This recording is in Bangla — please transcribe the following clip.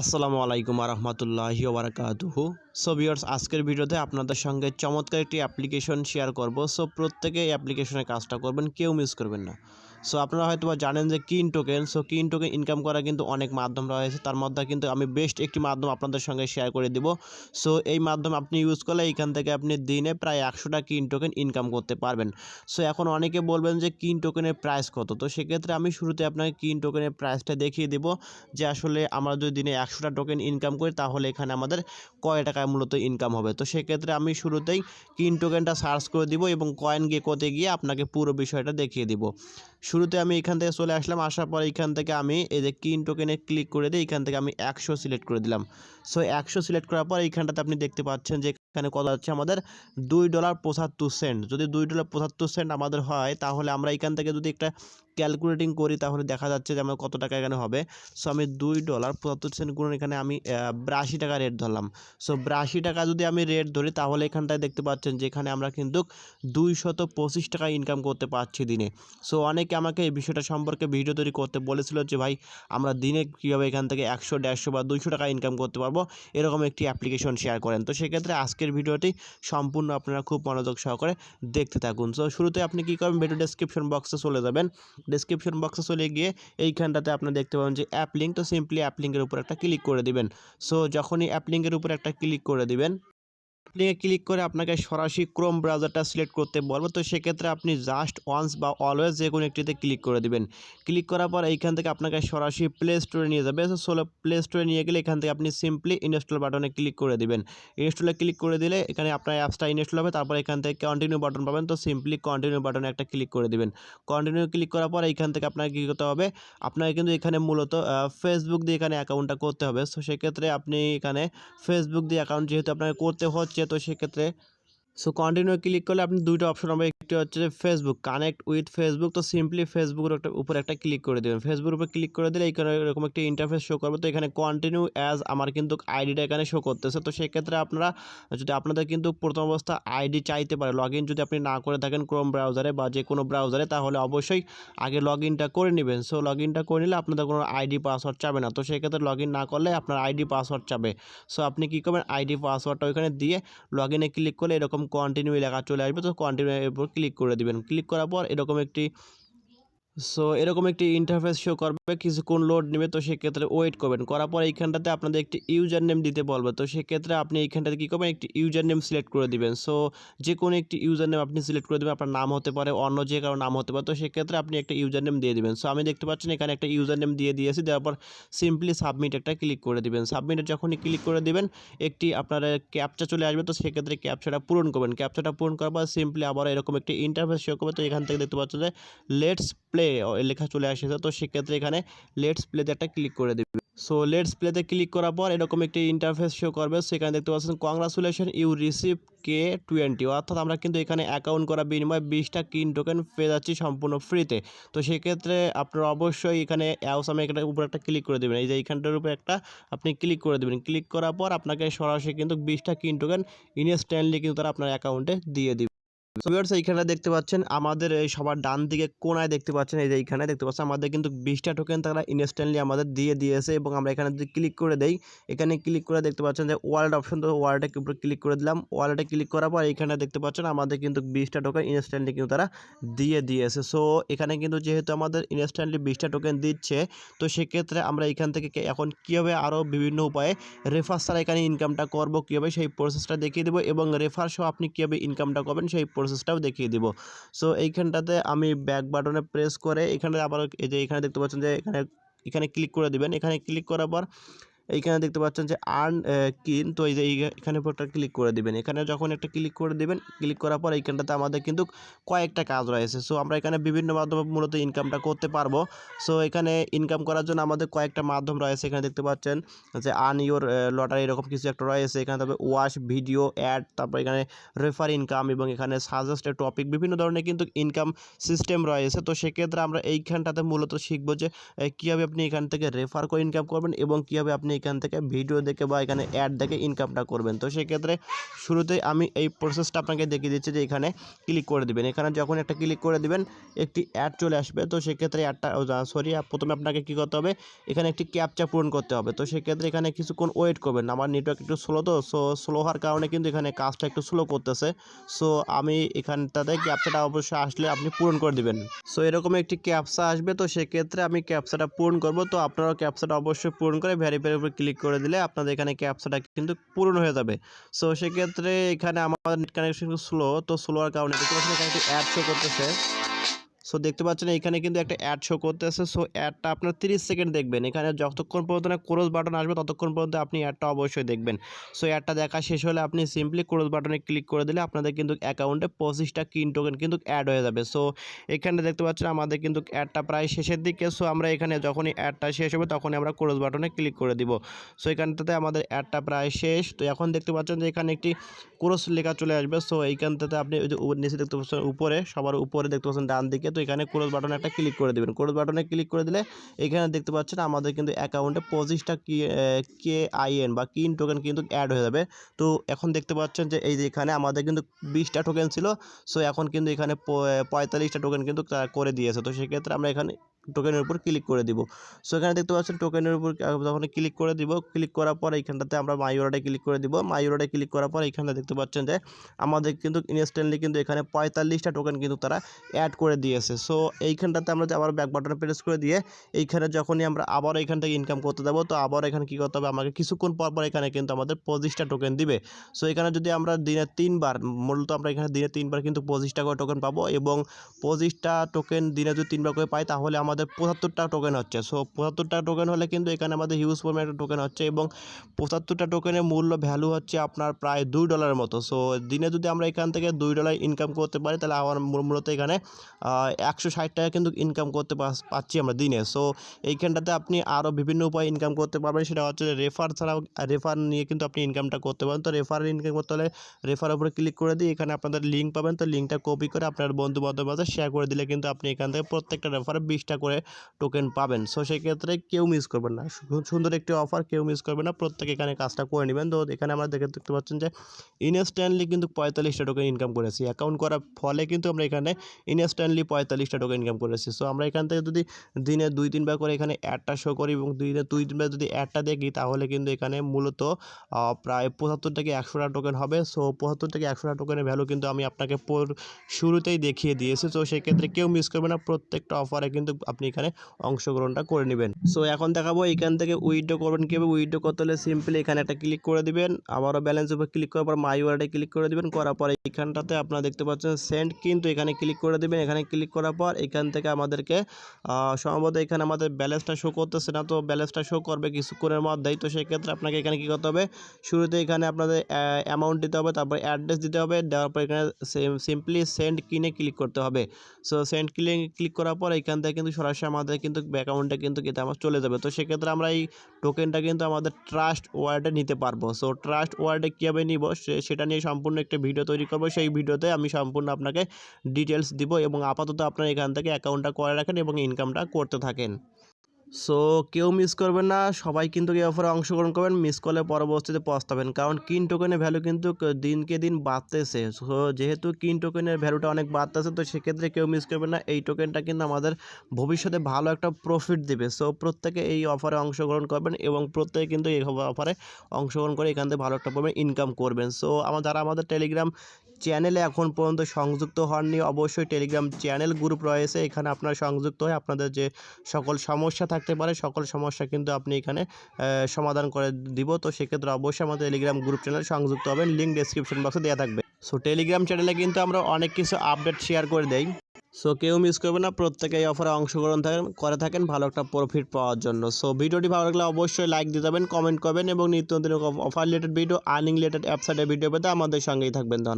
আসসালামু আলাইকুম রহমতুল্লাহি ওবারাকাতুহু। সো ভিউয়ার্স, আজকের ভিডিওতে আপনাদের সঙ্গে চমৎকার একটি অ্যাপ্লিকেশন শেয়ার করব। সো প্রত্যেকে এই অ্যাপ্লিকেশনের কাজটা করবেন, কেউ মিস করবেন না। সো আপনারা হয়তো জানেন যে কিন টোকেন, কিন টোকেন ইনকাম করা কিন্তু অনেক মাধ্যম রয়েছে, তার মধ্যে কিন্তু আমি বেস্ট একটি মাধ্যম আপনাদের সঙ্গে শেয়ার করে দিব। সো এই মাধ্যম আপনি ইউজ করলে এইখান থেকে আপনি দিনে প্রায় 100টা কিন টোকেন ইনকাম করতে পারবেন। সো এখন অনেকে বলবেন যে কিন টোকেনের প্রাইস কত, তো সেক্ষেত্রে আমি শুরুতে আপনাকে কিন টোকেনের প্রাইসটা দেখিয়ে দেব যে আসলে আমরা যদি দিনে 100টা টোকেন ইনকাম করি তাহলে এখানে আমাদের কয় টাকায় মূলত ইনকাম হবে। তো সেক্ষেত্রে আমি শুরুতেই কিন টোকেনটা সার্চ করে দিব এবং কয়েন গেকোতে গিয়ে আপনাকে পুরো বিষয়টা দেখিয়ে দিব। শুরুতে আমি এখান থেকে চলে আসলাম, আসার পর এখান থেকে আমি এই যে কিন টোকেনে ক্লিক করে দিই, এখান থেকে আমি 100 সিলেক্ট করে দিলাম। সো 100 সিলেক্ট করার পর এইখানটাতে আপনি দেখতে পাচ্ছেন যে এখানে কত হচ্ছে আমাদের $2.75। যদি $2.75 আমাদের হয় তাহলে আমরা এখান থেকে যদি একটা ক্যালকুলেটিং করি তাহলে দেখা যাচ্ছে যে আমার কত টাকা এখানে হবে। সো আমি $2.75 গুণন এখানে আমি 82 টাকা রেট ধরলাম। সো 82 টাকা যদি আমি রেট ধরি তাহলে এখানটায় দেখতে পাচ্ছেন যে এখানে আমরা কিন্তু 225 টাকা ইনকাম করতে পারছি দিনে। সো অনেকে আমাকে এই বিষয়টা সম্পর্কে ভিডিও তৈরি করতে বলেছিল যে ভাই আমরা দিনে কীভাবে এখান থেকে 100, 150 বা 200 টাকা ইনকাম করতে পারবো, এরকম একটি অ্যাপ্লিকেশন শেয়ার করেন। তো সেক্ষেত্রে আজকের ভিডিওটি সম্পূর্ণ আপনারা খুব মনোযোগ সহকারে দেখতে থাকুন। সো শুরুতে আপনি কী করবেন, ভিডিও ডেসক্রিপশন বক্সে চলে যাবেন। ডেসক্রিপশন বক্সে চলে গিয়ে এইখানটাতে আপনারা দেখতে পাবেন যে অ্যাপ লিঙ্ক, তো সিম্পলি অ্যাপ লিঙ্কের উপর একটা ক্লিক করে দিবেন। সো যখনই অ্যাপ লিঙ্কের উপর একটা ক্লিক করে দিবেন, লিঙ্কে ক্লিক করে আপনাকে সরাসরি ক্রোম ব্রাউজারটা সিলেক্ট করতে বলবো। তো সেক্ষেত্রে আপনি জাস্ট ওয়ান্স বা অলওয়েজ যে কোনো একটিতে ক্লিক করে দিবেন। ক্লিক করার পর এইখান থেকে আপনাকে সরাসরি প্লে স্টোরে নিয়ে যাবে। সো প্লে স্টোরে নিয়ে গেলে এখান থেকে আপনি সিম্পলি ইনস্টল বাটনে ক্লিক করে দিবেন। ইনস্টলে ক্লিক করে দিলে এখানে আপনার অ্যাপসটা ইনস্টল হবে, তারপর এখান থেকে কন্টিনিউ বাটন পাবেন। তো সিম্পলি কন্টিনিউ বাটনে একটা ক্লিক করে দিবেন। কন্টিনিউ ক্লিক করার পর এইখান থেকে আপনাকে কী করতে হবে, আপনাকে কিন্তু এখানে মূলত ফেসবুক দিয়ে এখানে অ্যাকাউন্টটা করতে হবে। সো সেক্ষেত্রে আপনি এখানে ফেসবুক দিয়ে অ্যাকাউন্ট যেহেতু আপনাকে করতে হচ্ছে, তো সেক্ষেত্রে কন্টিনিউ ক্লিক করলে আপনি দুইটা অপশন হবে, একটি হচ্ছে যে ফেসবুক, কানেক্ট উইথ ফেসবুক। তো সিম্পলি ফেসবুকের উপর একটা ক্লিক করে দেবেন। ফেসবুকের উপর ক্লিক করে দিলে এখানে এরকম একটা ইন্টারফেস শো করবে। তো এখানে কন্টিনিউ অ্যাজ আমার কিন্তু আইডিটা এখানে শো করতেছে। তো সেক্ষেত্রে আপনারা যদি আপনাদের কিন্তু প্রথম অবস্থা আইডি চাইতে পারে, লগ ইন যদি আপনি না করে থাকেন ক্রোম ব্রাউজারে বা যে কোনো ব্রাউজারে, তাহলে অবশ্যই আগে লগ ইনটা করে নেবেন। সো লগ ইনটা করে নিলে আপনাদের কোনো আইডি পাসওয়ার্ড চাবে না। তো সেক্ষেত্রে লগ ইন না করলে আপনার আইডি পাসওয়ার্ড চাবে। সো আপনি কী করবেন, আইডি পাসওয়ার্ডটা ওইখানে দিয়ে লগ ইনে ক্লিক করলে এরকম কন্টিনিউ লেখা চলে আসবে। তো কন্টিনিউ এর উপর ক্লিক করে দিবেন। ক্লিক করার পর এরকম একটি ইন্টারফেস শো করবে, কিছুক্ষণ লোড নেবে। তো সেক্ষেত্রে ওয়েট করবেন, করার পর এইখানটাতে আপনাদের একটি ইউজার নেম দিতে বলবে। তো সেক্ষেত্রে আপনি এইখানটাতে কী করবেন, একটি ইউজার নেম সিলেক্ট করে দিবেন। সো যে কোনো একটি ইউজার নেম আপনি সিলেক্ট করে দেবেন, আপনার নাম হতে পারে, অন্য যে কারো নাম হতে পারে। তো সেক্ষেত্রে আপনি একটা ইউজার নেম দিয়ে দিবেন। সো আমি দেখতে পাচ্ছেন এখানে একটা ইউজার নেম দিয়ে দিয়েছি, দেওয়ার পর সিম্পলি সাবমিট একটা ক্লিক করে দিবেন। সাবমিটে যখনই ক্লিক করে দিবেন একটি আপনার ক্যাপচা চলে আসবে। তো সেক্ষেত্রে ক্যাপচাটা পূরণ করবেন। ক্যাপচাটা পূরণ করার পর সিম্পলি আবার এরকম একটি ইন্টারফেস শো করবে। তো এখান থেকে দেখতে পাচ্ছেন যে লেটস প্লে লেখা চলে আসছে। তো সেক্ষেত্রে এখানে লেটস প্লেতে একটা ক্লিক করে দেবে। সো লেটস প্লেতে ক্লিক করার পর এরকম একটি ইন্টারফেস শো করবে। সেখানে দেখতে পাচ্ছেন কংগ্রাচুলেশন ইউ রিসিভ K20, অর্থাৎ আমরা কিন্তু এখানে অ্যাকাউন্ট করা বিনিময়ে 20টা কিন টোকেন পেয়ে যাচ্ছি সম্পূর্ণ ফ্রিতে। তো সেক্ষেত্রে আপনারা অবশ্যই এখানে আমি এখানে উপর একটা ক্লিক করে দেবেন। এই যে এইখানটার উপরে একটা আপনি ক্লিক করে দেবেন। ক্লিক করার পর আপনাকে সরাসরি কিন্তু 20টা কিন টোকেন ইনস্ট্যান্টলি কিন্তু তারা আপনার অ্যাকাউন্টে দিয়ে দিবে। সো ভিউয়ার্স, এইখানে দেখতে পাচ্ছেন আমাদের এই সবার ডান দিকে কোনায় দেখতে পাচ্ছেন, এই যে এইখানে দেখতে পাচ্ছেন আমাদের কিন্তু 20টা টোকেন তারা ইনস্ট্যান্টলি আমাদের দিয়ে দিয়েছে। এবং আমরা এখানে যদি ক্লিক করে দেই, এখানে ক্লিক করে দেখতে পাচ্ছেন যে ওয়ালেট অপশন, তো ওয়ালেটের উপরে ক্লিক করে দিলাম। ওয়ালেটে ক্লিক করার পর এখানে দেখতে পাচ্ছেন আমাদের কিন্তু 20টা টোকেন ইনস্ট্যান্টলি কিন্তু তারা দিয়ে দিয়েছে। সো এখানে কিন্তু যেহেতু আমাদের ইনস্ট্যান্টলি 20টা টোকেন দিচ্ছে, তো সেক্ষেত্রে আমরা এখান থেকে এখন কীভাবে আরও বিভিন্ন উপায়ে রেফার ছাড়া এখানে ইনকামটা করবো, কীভাবে সেই প্রসেসটা দেখিয়ে দেবো, এবং রেফার সহ আপনি কীভাবে ইনকামটা করবেন সেই প্রসেসটাও দেখিয়ে দিব। সো এইখানটাতে আমি ব্যাক বাটনে প্রেস করে এখানে আবার এই যে এখানে দেখতে পাচ্ছেন যে এখানে এখানে ক্লিক করে দিবেন। এখানে ক্লিক করার পর এইখানে দেখতে পাচ্ছেন যে আর্ন কিন, তো এই যে এখানে উপরটা ক্লিক করে দিবেন। এখানে যখন একটা ক্লিক করে দিবেন, ক্লিক করার পর এইখানটাতে আমাদের কিন্তু কয়েকটা কাজ রয়েছে। সো আমরা এখানে বিভিন্ন মাধ্যমে মূলত ইনকামটা করতে পারবো। সো এখানে ইনকাম করার জন্য আমাদের কয়েকটা মাধ্যম রয়েছে। এখানে দেখতে পাচ্ছেন যে আর্ন ইওর লটারি এরকম কিছু একটা রয়েছে। এখানে তবে ওয়াচ ভিডিও অ্যাড, তারপর এখানে রেফার ইনকাম, এবং এখানে সাজেস্টেড টপিক, বিভিন্ন ধরনের কিন্তু ইনকাম সিস্টেম রয়েছে। তো সেক্ষেত্রে আমরা এইখানটাতে মূলত শিখবো যে কীভাবে আপনি এখান থেকে রেফার করে ইনকাম করবেন এবং কীভাবে আপনি এখান থেকে ভিডিও দেখে বা এখানে অ্যাড দেখে ইনকামটা করবেন। তো সেক্ষেত্রে শুরুতেই আমি এই প্রসেসটা আপনাকে দেখিয়ে দিচ্ছি যে এখানে ক্লিক করে দিবেন। এখানে যখন একটা ক্লিক করে দিবেন একটি অ্যাড চলে আসবে। তো সেক্ষেত্রে অ্যাডটা প্রথমে আপনাকে কী করতে হবে, এখানে একটি ক্যাপচা পূরণ করতে হবে। তো সেক্ষেত্রে এখানে কিছুক্ষণ ওয়েট করবেন। আমার নেটওয়ার্ক একটু স্লো, তো স্লো হওয়ার কারণে কিন্তু এখানে কাজটা একটু স্লো করতেছে। সো আমি এখানটাতে ক্যাপচাটা অবশ্যই আসলে আপনি পূরণ করে দিবেন। সো এরকম একটি ক্যাপচা আসবে। তো সেক্ষেত্রে আমি ক্যাপচাটা পূরণ করব। তো আপনারাও ক্যাপচাটা অবশ্যই পূরণ করে ভেরিফাইয়ের উপর ক্লিক করে দিলে আপনাদের এখানে ক্যাপচাটা কিন্তু পূরণ হয়ে যাবে। সো সেক্ষেত্রে এখানে আমার নেট কানেকশন একটু স্লো, তো স্লো হওয়ার কারণে এখানে একটি অ্যাড শো করতেছে। সো দেখতে পাচ্ছেন এখানে কিন্তু একটা অ্যাড শো করতেছে। সো অ্যাডটা আপনার 30 সেকেন্ড দেখবেন। এখানে যতক্ষণ পর্যন্ত না ক্রস বাটন আসবে ততক্ষণ পর্যন্ত আপনি অ্যাডটা অবশ্যই দেখবেন। সো অ্যাডটা দেখা শেষ হলে আপনি সিম্পলি ক্রস বাটনে ক্লিক করে দিলে আপনাদের কিন্তু অ্যাকাউন্টে 25টা কিন টোকেন কিন্তু অ্যাড হয়ে যাবে। সো এখানে দেখতে পাচ্ছেন আমাদের কিন্তু অ্যাডটা প্রায় শেষের দিকে। সো আমরা এখানে যখনই অ্যাডটা শেষ হবে তখনই আমরা ক্রস বাটনে ক্লিক করে দিব। সো এখানটাতে আমাদের অ্যাডটা প্রায় শেষ। তো এখন দেখতে পাচ্ছেন যে এখানে একটি ক্রস লেখা চলে আসবে। সো এইখানটাতে আপনি নিচে দেখতে পাচ্ছেন উপরে, সবার উপরে দেখতে পাচ্ছেন ডান দিকে। তো এখানে ক্রস বাটনে একটা ক্লিক করে দেবেন। ক্রস বাটনে ক্লিক করে দিলে এখানে দেখতে পাচ্ছেন আমাদের কিন্তু অ্যাকাউন্টে 25টা KIN বা কিন টোকেন কিন্তু অ্যাড হয়ে যাবে। তো এখন দেখতে পাচ্ছেন যে এই যে এখানে আমাদের কিন্তু 20টা টোকেন ছিল। সো এখন কিন্তু এখানে 45টা টোকেন কিন্তু করে দিয়েছে। তো সেক্ষেত্রে আমরা এখানে টোকেনের উপর ক্লিক করে দিব। সো এখানে দেখতে পাচ্ছেন টোকেনের উপর যখন ক্লিক করে দিব, ক্লিক করার পর এইখানটাতে আমরা মাই ওয়ালেটে ক্লিক করে দিব। মাই ওয়ালেটে ক্লিক করার পর এখানে দেখতে পাচ্ছেন যে আমাদের কিন্তু ইনস্ট্যান্টলি কিন্তু এখানে 45টা টোকেন কিন্তু তারা অ্যাড করে দিয়েছে। সো এইখানটাতে আমরা আবার ব্যাক বাটনে প্রেস করে দিয়ে এইখানে যখনই আমরা আবার এখান থেকে ইনকাম করতে যাব, তো আবার এখানে কী করতে হবে, আমাকে কিছুক্ষণ পর পর এখানে কিন্তু আমাদের 25টা টোকেন দিবে। সো এখানে যদি আমরা দিনে 3বার, মূলত আমরা এখানে দিনে 3বার কিন্তু 25টা করে টোকেন পাবো, এবং 25টা টোকেন দিনে যদি 3বার করে পাই তাহলে আমাদের 75টা টোকেন হচ্ছে। সো 75টা টোকেন হলে কিন্তু এখানে আমাদের হিউজ পরিমাণে টোকেন হচ্ছে, এবং 75টা টোকেনের মূল্য ভ্যালু হচ্ছে আপনার প্রায় $2 মতো। সো দিনে যদি আমরা এখান থেকে $2 ইনকাম করতে পারি তাহলে আমার মূলত এখানে 160 টাকা কিন্তু ইনকাম করতে পারছি আমরা দিনে। সো এইখানটাতে আপনি আরও বিভিন্ন উপায়ে ইনকাম করতে পারবেন, সেটা হচ্ছে রেফার ছাড়াও, রেফার নিয়ে কিন্তু আপনি ইনকামটা করতে পারেন। তো রেফার ইনকাম করতে হলে রেফার উপরে ক্লিক করে দিয়ে এখানে আপনাদের লিঙ্ক পাবেন। তো লিঙ্কটা কপি করে আপনার বন্ধু বান্ধবের মাঝে শেয়ার করে দিলে কিন্তু আপনি এখান থেকে প্রত্যেকটা রেফারে 20টা করে টোকেন পাবেন। সো সেক্ষেত্রে কেউ মিস করবেন না, সুন্দর একটি অফার, কেউ মিস করবেন না, প্রত্যেকে এখানে কাজটা করে নেবেন। তো এখানে আমরা দেখতে পাচ্ছেন যে ইনস্ট্যান্টলি কিন্তু 45টা টোকেন ইনকাম করেছি। অ্যাকাউন্ট করার ফলে কিন্তু আমরা এখানে ইনস্ট্যান্টলি 45টা টোকেন ইনকাম করেছি। সো আমরা এখান থেকে যদি দিনে 2-3বার করে এখানে অ্যাডটা শো করি এবং দিনে 2-3বার যদি অ্যাডটা দেখি তাহলে কিন্তু এখানে মূলত প্রায় 75 থেকে 100টা টোকেন হবে। সো 75 থেকে 100টা টোকেনের ভ্যালু কিন্তু আমি আপনাকে শুরুতেই দেখিয়ে দিয়েছি। তো সেক্ষেত্রে কেউ মিস করবে না, প্রত্যেকটা অফারে কিন্তু আপনি এখানে অংশগ্রহণটা করে নেবেন। সো এখন দেখাবো এখান থেকে উইথড্র করবেন কীভাবে। উইথড্র করতে হলে সিম্পলি এখানে একটা ক্লিক করে দিবেন, আবারও ব্যালেন্স উপর ক্লিক করার পর মাই ওয়ালেটে ক্লিক করে দিবেন। করার পর এখানটাতে আপনারা দেখতে পাচ্ছেন সেন্ড, কিন্তু এখানে ক্লিক করে দিবেন। এখানে ক্লিক করার পর এখান থেকে আমাদেরকে সম্ভবত এখানে আমাদের ব্যালেন্সটা শো করতেছে না, তো ব্যালেন্সটা শো করবে কিছুক্ষণের মধ্যেই। তো সেক্ষেত্রে আপনাকে এখানে কী করতে হবে, শুরুতে এখানে আপনাদের অ্যামাউন্ট দিতে হবে, তারপর অ্যাড্রেস দিতে হবে, দেওয়ার পর এখানে সিম্পলি সেন্ড কিনে ক্লিক করতে হবে। সো সেন্ড ক্লিক করার পর এখান থেকে কিন্তু সরাসরি আমাদের কিন্তু অ্যাকাউন্টে কিন্তু আমার চলে যাবে। তো সেক্ষেত্রে আমরা এই টোকেনটা কিন্তু আমাদের ট্রাস্ট ওয়ালেটে নিতে পারবো। সো ট্রাস্ট ওয়ালেটে কীভাবে নিব সেটা নিয়ে সম্পূর্ণ একটা ভিডিও তৈরি করবো। সেই ভিডিওতে আমি সম্পূর্ণ আপনাকে ডিটেলস দিব, এবং আপাতত আপনারা এখান থেকে অ্যাকাউন্টটা করে রাখেন এবং ইনকামটা করতে থাকেন। সো কেউ মিস করবেন না, সবাই কিন্তু এই অফারে অংশগ্রহণ করবেন। মিস করলে পরবর্তীতে পস্তাবেন, কারণ কিন টোকেনের ভ্যালু কিন্তু দিনকে দিন বাড়তেছে। সো যেহেতু কিন টোকেনের ভ্যালুটা অনেক বাড়তেছে, তো সেক্ষেত্রে কেউ মিস করবেন না। এই টোকেনটা কিন্তু আমাদের ভবিষ্যতে ভালো একটা প্রফিট দেবে। সো প্রত্যেকে এই অফারে অংশগ্রহণ করবেন, এবং প্রত্যেকে কিন্তু এই অফারে অংশগ্রহণ করে এখান থেকে ভালো একটা পরিমাণে ইনকাম করবেন। সো যারা আমাদের টেলিগ্রাম চ্যানেলে এখন পর্যন্ত সংযুক্ত হননি, অবশ্যই টেলিগ্রাম চ্যানেল গ্রুপ রয়েছে, এখানে আপনারা সংযুক্ত হয়ে আপনাদের যে সকল সমস্যা থাকতে পারে সকল সমস্যা কিন্তু আপনি এখানে সমাধান করে দিব। তো সেক্ষেত্রে অবশ্যই আমাদের টেলিগ্রাম গ্রুপ চ্যানেলে সংযুক্ত হবেন, লিঙ্ক ডেসক্রিপশন বক্সে দেওয়া থাকবে। সো টেলিগ্রাম চ্যানেলে কিন্তু আমরা অনেক কিছু আপডেট শেয়ার করে দেই। সো কেউ মিস করবে না, প্রত্যেকে এই অফারে অংশগ্রহণ করে থাকেন ভালো একটা প্রফিট পাওয়ার জন্য। সো ভিডিওটি ভালো লাগলে অবশ্যই লাইক দিয়ে যাবেন, কমেন্ট করবেন, এবং নিত্য নতুন offer related video, earning related অ্যাপসাইটের ভিডিও পেতে আমাদের সঙ্গেই থাকবেন। ধন্যবাদ।